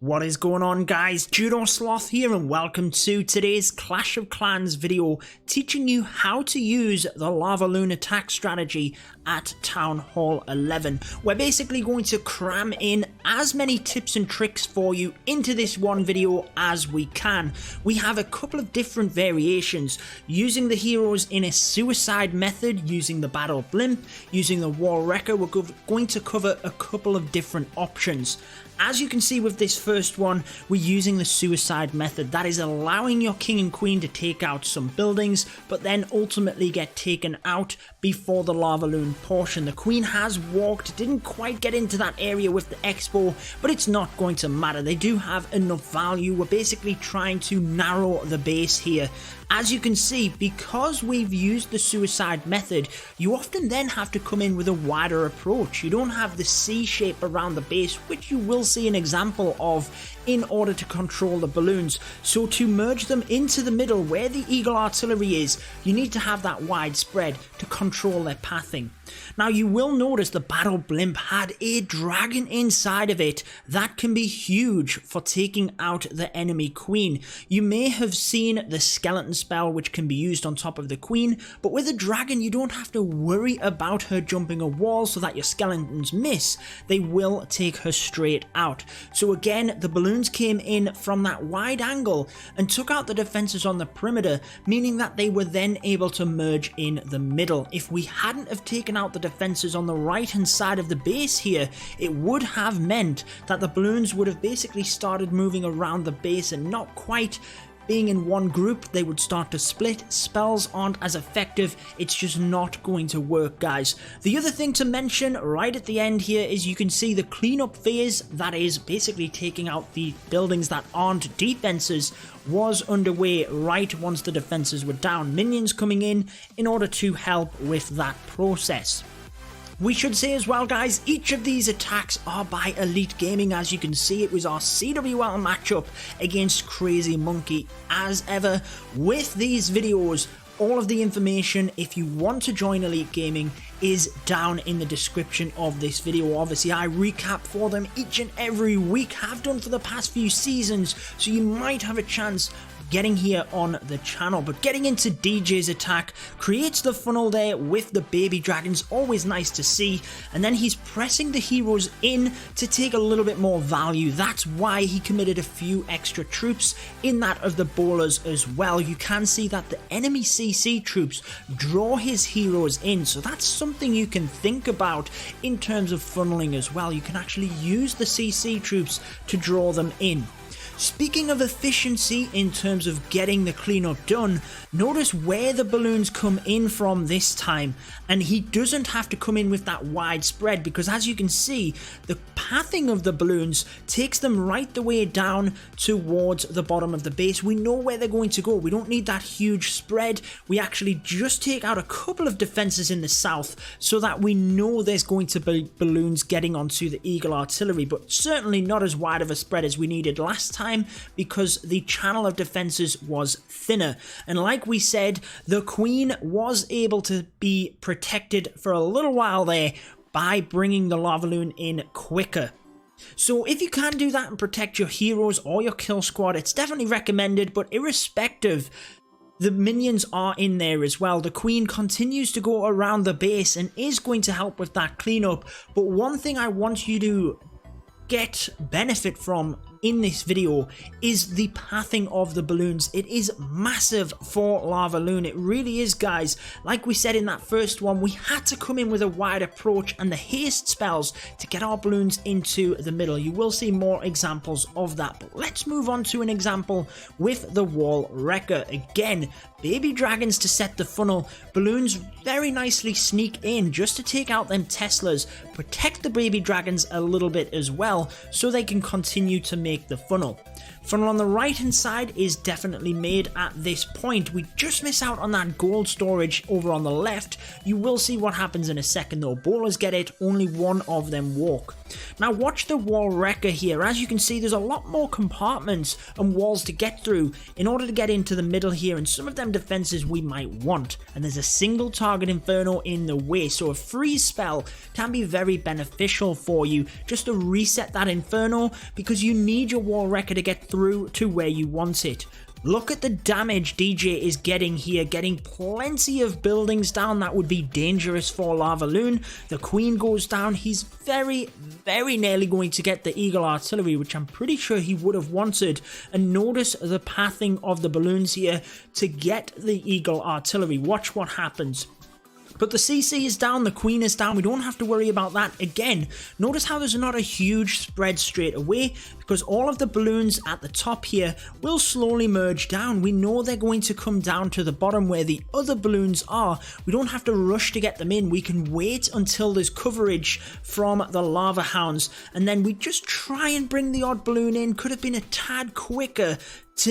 What is going on, guys? Judo Sloth here, and welcome to today's Clash of Clans video teaching you how to use the LavaLoon attack strategy at Town Hall 11. We're basically going to cram in as many tips and tricks for you into this one video as we can. We have a couple of different variations, using the heroes in a suicide method, using the battle blimp, using the wall wrecker. We're going to cover a couple of different options. As you can see with this first one, we're using the suicide method. That is allowing your king and queen to take out some buildings, but then ultimately get taken out before the LavaLoon portion. The queen has walked, didn't quite get into that area with the expo, but it's not going to matter. They do have enough value. We're basically trying to narrow the base here. As you can see, because we've used the suicide method, you often then have to come in with a wider approach. You don't have the C shape around the base, which you will see an example of in order to control the balloons. So to merge them into the middle where the Eagle artillery is, you need to have that wide spread to control their pathing. Now you will notice the battle blimp had a dragon inside of it. That can be huge for taking out the enemy queen. You may have seen the skeleton spell, which can be used on top of the queen, but with a dragon you don't have to worry about her jumping a wall so that your skeletons miss. They will take her straight out. So again, the balloons came in from that wide angle and took out the defenses on the perimeter, meaning that they were then able to merge in the middle. If we hadn't have taken out the defenses on the right hand side of the base here, it would have meant that the balloons would have basically started moving around the base and not quite being in one group. They would start to split. Spells aren't as effective. It's just not going to work, guys. The other thing to mention right at the end here is you can see the cleanup phase, that is basically taking out the buildings that aren't defenses, was underway right once the defenses were down. Minions coming in order to help with that process. We should say as well, guys, each of these attacks are by Elite Gaming. As you can see, it was our CWL matchup against Crazy Monkey. As ever, with these videos, all of the information, if you want to join Elite Gaming, is down in the description of this video. Obviously, I recap for them each and every week, have done for the past few seasons, so you might have a chance getting here on the channel. But getting into DJ's attack, creates the funnel there with the baby dragons, always nice to see, and then he's pressing the heroes in to take a little bit more value. That's why he committed a few extra troops in that of the bowlers as well. You can see that the enemy CC troops draw his heroes in, so that's something you can think about in terms of funneling as well. You can actually use the CC troops to draw them in. Speaking of efficiency in terms of getting the cleanup done, notice where the balloons come in from this time, and he doesn't have to come in with that wide spread, because as you can see, the pathing of the balloons takes them right the way down towards the bottom of the base. We know where they're going to go. We don't need that huge spread. We actually just take out a couple of defenses in the south so that we know there's going to be balloons getting onto the Eagle artillery, but certainly not as wide of a spread as we needed last time, because the channel of defenses was thinner. And like we said, the queen was able to be protected for a little while there by bringing the LavaLoon in quicker. So if you can do that and protect your heroes or your kill squad, it's definitely recommended. But irrespective, the minions are in there as well. The queen continues to go around the base and is going to help with that cleanup. But one thing I want you to get benefit from in this video is the pathing of the balloons. It is massive for LavaLoon. It really is, guys. Like we said in that first one, we had to come in with a wide approach and the haste spells to get our balloons into the middle. You will see more examples of that, but let's move on to an example with the wall wrecker. Again, baby dragons to set the funnel. Balloons very nicely sneak in just to take out them Teslas, protect the baby dragons a little bit as well, so they can continue to make the funnel. Funnel on the right hand side is definitely made at this point. We just miss out on that gold storage over on the left. You will see what happens in a second though. Bowlers get it, only one of them walk. Now watch the wall wrecker here. As you can see, there's a lot more compartments and walls to get through in order to get into the middle here, and some of them defenses we might want. And there's a single target inferno in the way, so a freeze spell can be very beneficial for you just to reset that inferno, because you need your wall wrecker to get through to where you want it. Look at the damage DJ is getting here, getting plenty of buildings down that would be dangerous for LavaLoon. The Queen goes down. He's very nearly going to get the Eagle Artillery, which I'm pretty sure he would have wanted. And notice the pathing of the balloons here to get the Eagle Artillery. Watch what happens. But the CC is down, the Queen is down, we don't have to worry about that again. Notice how there's not a huge spread straight away, because all of the balloons at the top here will slowly merge down. We know they're going to come down to the bottom where the other balloons are. We don't have to rush to get them in, we can wait until there's coverage from the Lava Hounds, and then we just try and bring the odd balloon in. Could have been a tad quicker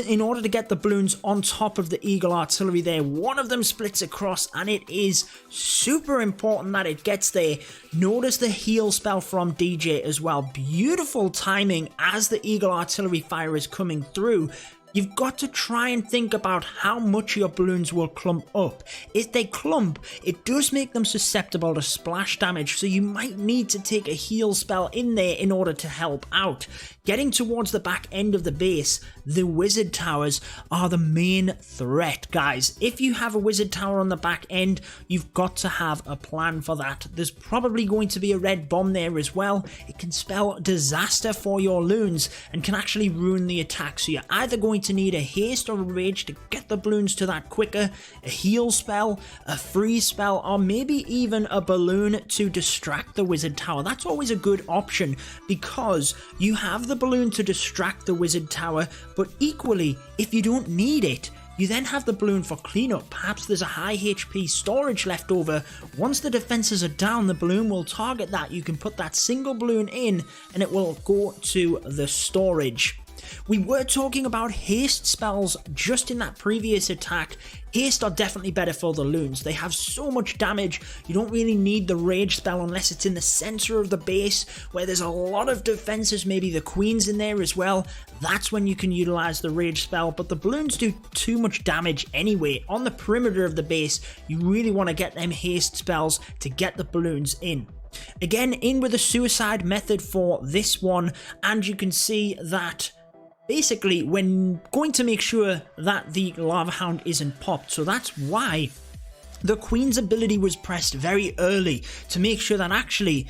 in order to get the balloons on top of the Eagle Artillery there. One of them splits across, and it is super important that it gets there. Notice the heal spell from DJ as well. Beautiful timing as the Eagle Artillery fire is coming through. You've got to try and think about how much your balloons will clump up. If they clump, it does make them susceptible to splash damage, so you might need to take a heal spell in there in order to help out. Getting towards the back end of the base, the wizard towers are the main threat, guys. If you have a wizard tower on the back end, you've got to have a plan for that. There's probably going to be a red bomb there as well. It can spell disaster for your loons and can actually ruin the attack, so you're either going to need a haste or a rage to get the balloons to that quicker, a heal spell, a freeze spell, or maybe even a balloon to distract the wizard tower. That's always a good option, because you have the balloon to distract the wizard tower, but equally, if you don't need it, you then have the balloon for cleanup. Perhaps there's a high HP storage left over. Once the defenses are down, the balloon will target that. You can put that single balloon in and it will go to the storage. We were talking about haste spells just in that previous attack. Haste are definitely better for the loons. They have so much damage, you don't really need the rage spell unless it's in the center of the base where there's a lot of defenses, maybe the Queen's in there as well. That's when you can utilize the rage spell, but the balloons do too much damage anyway. On the perimeter of the base, you really want to get them haste spells to get the balloons in. Again, in with a suicide method for this one, and you can see that basically we're going to make sure that the Lava Hound isn't popped, so that's why the Queen's ability was pressed very early, to make sure that actually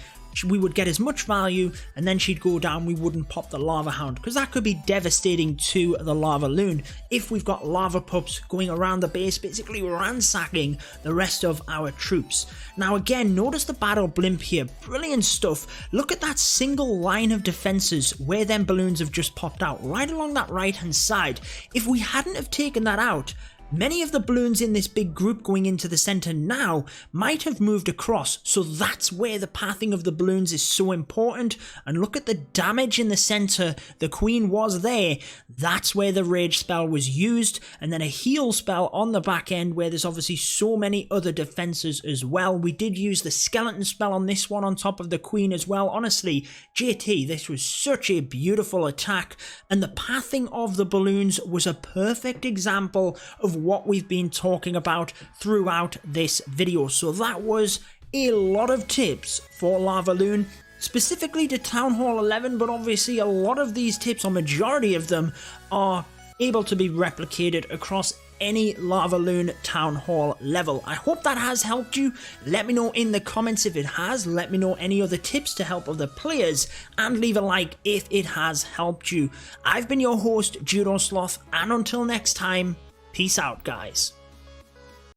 we would get as much value and then she'd go down, we wouldn't pop the Lava Hound, because that could be devastating to the LavaLoon if we've got lava pups going around the base, basically ransacking the rest of our troops. Now again, notice the battle blimp here, brilliant stuff. Look at that single line of defenses where them balloons have just popped out, right along that right hand side. If we hadn't have taken that out, many of the balloons in this big group going into the center now might have moved across, so that's where the pathing of the balloons is so important. And look at the damage in the center. The Queen was there. That's where the rage spell was used, and then a heal spell on the back end where there's obviously so many other defenses as well. We did use the skeleton spell on this one on top of the Queen as well. Honestly, JT, this was such a beautiful attack, and the pathing of the balloons was a perfect example of what we've been talking about throughout this video. So that was a lot of tips for LavaLoon, specifically to Town Hall 11, but obviously a lot of these tips, or majority of them, are able to be replicated across any LavaLoon Town Hall level. I hope that has helped you. Let me know in the comments if it has. Let me know any other tips to help other players, and leave a like if it has helped you. I've been your host, Judo Sloth, and until next time, peace out, guys.